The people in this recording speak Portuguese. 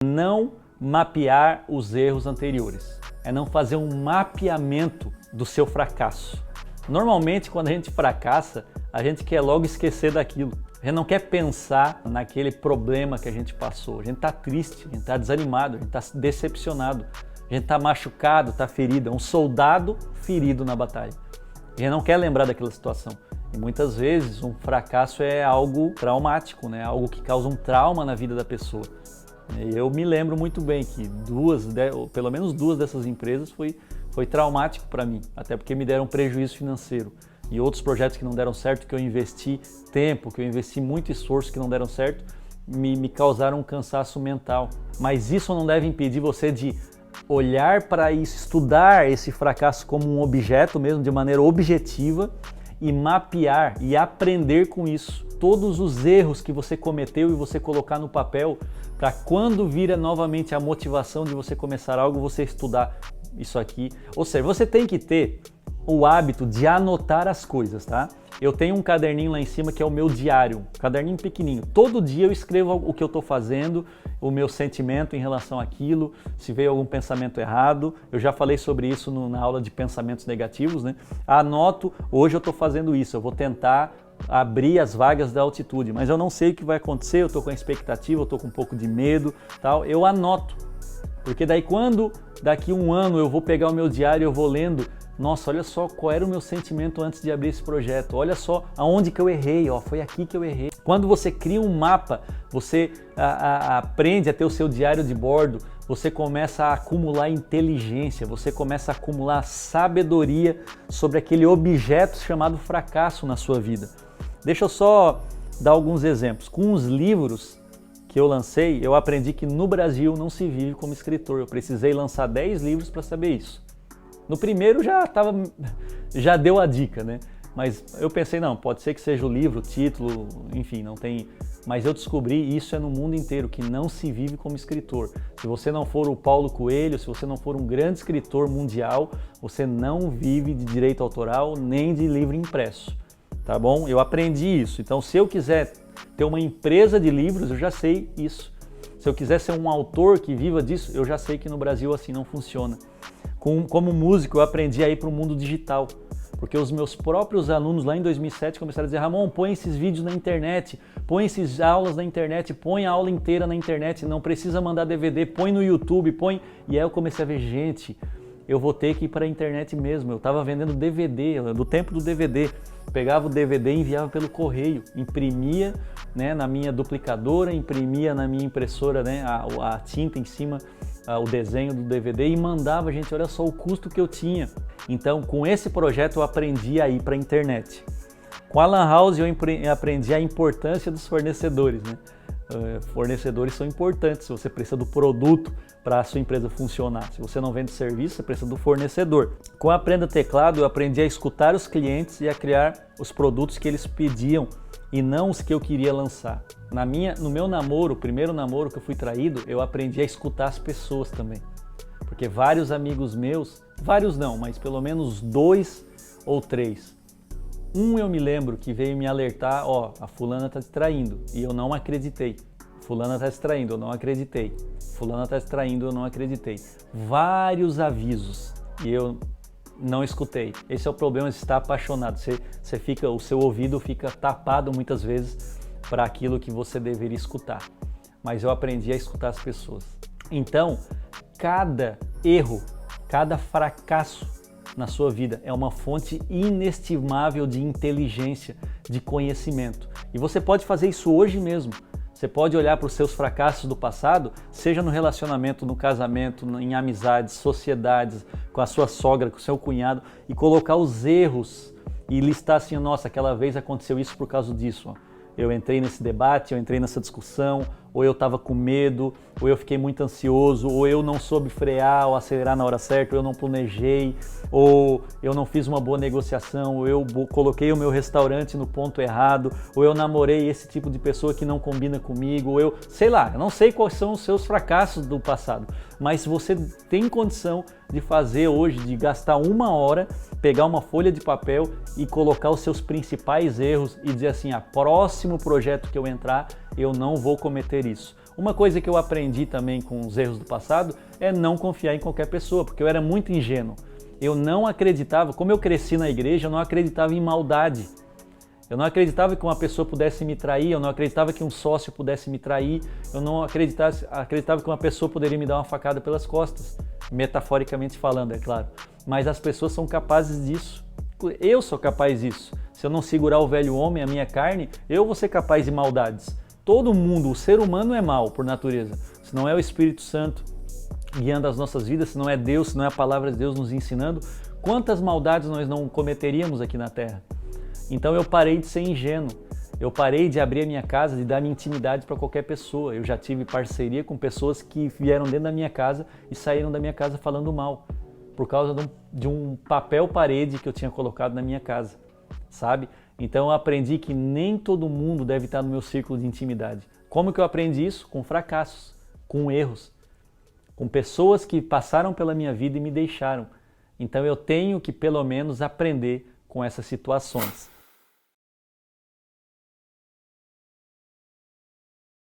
Não mapear os erros anteriores, é não fazer um mapeamento do seu fracasso. Normalmente, quando a gente fracassa, a gente quer logo esquecer daquilo. A gente não quer pensar naquele problema que a gente passou. A gente está triste, a gente está desanimado, a gente está decepcionado, a gente está machucado, está ferido. É um soldado ferido na batalha. A gente não quer lembrar daquela situação. E muitas vezes um fracasso é algo traumático, né? Algo que causa um trauma na vida da pessoa. E eu me lembro muito bem que pelo menos duas dessas empresas foi traumático para mim, até porque me deram prejuízo financeiro. E outros projetos que não deram certo, que eu investi tempo, que eu investi muito esforço, que não deram certo, me causaram um cansaço mental. Mas isso não deve impedir você de olhar para isso, estudar esse fracasso como um objeto mesmo, de maneira objetiva, e mapear e aprender com isso. Todos os erros que você cometeu e você colocar no papel, para quando vira novamente a motivação de você começar algo, você estudar isso aqui. Ou seja, você tem que ter o hábito de anotar as coisas, tá? Eu tenho um caderninho lá em cima que é o meu diário, um caderninho pequenininho. Todo dia eu escrevo o que eu estou fazendo, o meu sentimento em relação àquilo, se veio algum pensamento errado. Eu já falei sobre isso na aula de pensamentos negativos, né? Anoto, hoje eu estou fazendo isso, eu vou tentar abrir as vagas da altitude, mas eu não sei o que vai acontecer, eu estou com a expectativa, eu estou com um pouco de medo, tal. Eu anoto, porque daí quando daqui um ano eu vou pegar o meu diário e eu vou lendo, nossa, olha só qual era o meu sentimento antes de abrir esse projeto, olha só aonde que eu errei, ó, foi aqui que eu errei. Quando você cria um mapa, você aprende a ter o seu diário de bordo, você começa a acumular inteligência, você começa a acumular sabedoria sobre aquele objeto chamado fracasso na sua vida. Deixa eu só dar alguns exemplos. Com os livros que eu lancei, eu aprendi que no Brasil não se vive como escritor. Eu precisei lançar 10 livros para saber isso. No primeiro já deu a dica, né? Mas eu pensei, não, pode ser que seja o livro, o título, enfim, não tem... Mas eu descobri, isso é no mundo inteiro, que não se vive como escritor. Se você não for o Paulo Coelho, se você não for um grande escritor mundial, você não vive de direito autoral nem de livro impresso, tá bom? Eu aprendi isso. Então, se eu quiser ter uma empresa de livros, eu já sei isso. Se eu quiser ser um autor que viva disso, eu já sei que no Brasil assim não funciona. Como músico, eu aprendi a ir para o mundo digital, porque os meus próprios alunos lá em 2007 começaram a dizer: Ramon, põe esses vídeos na internet, põe essas aulas na internet, põe a aula inteira na internet, não precisa mandar DVD, põe no YouTube, põe... E aí eu comecei a ver, gente, eu vou ter que ir para a internet mesmo. Eu estava vendendo DVD, do tempo do DVD, pegava o DVD e enviava pelo correio, imprimia, né, na minha duplicadora, imprimia na minha impressora, né, a tinta em cima, o desenho do DVD e mandava, gente, olha só o custo que eu tinha. Então, com esse projeto eu aprendi a ir para a internet. Com a Lan House eu aprendi a importância dos fornecedores, né? Fornecedores são importantes, se você precisa do produto para a sua empresa funcionar. Se você não vende serviço, você precisa do fornecedor. Com a Aprenda Teclado eu aprendi a escutar os clientes e a criar os produtos que eles pediam e não os que eu queria lançar. No meu namoro, o primeiro namoro que eu fui traído, eu aprendi a escutar as pessoas também. Porque vários amigos meus, vários não, mas pelo menos 2 ou 3. Eu me lembro que veio me alertar, ó, a fulana tá te traindo, e eu não acreditei. Fulana tá te traindo, eu não acreditei. Fulana tá te traindo, eu não acreditei. Vários avisos, e eu não escutei. Esse é o problema de estar apaixonado. O seu ouvido fica tapado muitas vezes para aquilo que você deveria escutar. Mas eu aprendi a escutar as pessoas. Então, cada erro, cada fracasso na sua vida é uma fonte inestimável de inteligência, de conhecimento. E você pode fazer isso hoje mesmo. Você pode olhar para os seus fracassos do passado, seja no relacionamento, no casamento, em amizades, sociedades, com a sua sogra, com o seu cunhado, e colocar os erros e listar assim, nossa, aquela vez aconteceu isso por causa disso. Ó. Eu entrei nesse debate, eu entrei nessa discussão, ou eu estava com medo, ou eu fiquei muito ansioso, ou eu não soube frear ou acelerar na hora certa, ou eu não planejei, ou eu não fiz uma boa negociação, ou eu coloquei o meu restaurante no ponto errado, ou eu namorei esse tipo de pessoa que não combina comigo, ou eu, sei lá, eu não sei quais são os seus fracassos do passado, mas você tem condição de fazer hoje, de gastar 1 hora, pegar uma folha de papel e colocar os seus principais erros e dizer assim, próximo projeto que eu entrar, eu não vou cometer isso. Uma coisa que eu aprendi também com os erros do passado é não confiar em qualquer pessoa, porque eu era muito ingênuo. Eu não acreditava, como eu cresci na igreja, eu não acreditava em maldade. Eu não acreditava que uma pessoa pudesse me trair, eu não acreditava que um sócio pudesse me trair, eu não acreditava que uma pessoa poderia me dar uma facada pelas costas, metaforicamente falando, é claro. Mas as pessoas são capazes disso. Eu sou capaz disso. Se eu não segurar o velho homem, a minha carne, eu vou ser capaz de maldades. Todo mundo, o ser humano é mau por natureza. Se não é o Espírito Santo guiando as nossas vidas, se não é Deus, se não é a palavra de Deus nos ensinando, quantas maldades nós não cometeríamos aqui na Terra? Então eu parei de ser ingênuo, eu parei de abrir a minha casa, de dar minha intimidade para qualquer pessoa. Eu já tive parceria com pessoas que vieram dentro da minha casa e saíram da minha casa falando mal, por causa de um papel parede que eu tinha colocado na minha casa, sabe? Então eu aprendi que nem todo mundo deve estar no meu círculo de intimidade. Como que eu aprendi isso? Com fracassos, com erros, com pessoas que passaram pela minha vida e me deixaram. Então eu tenho que pelo menos aprender com essas situações.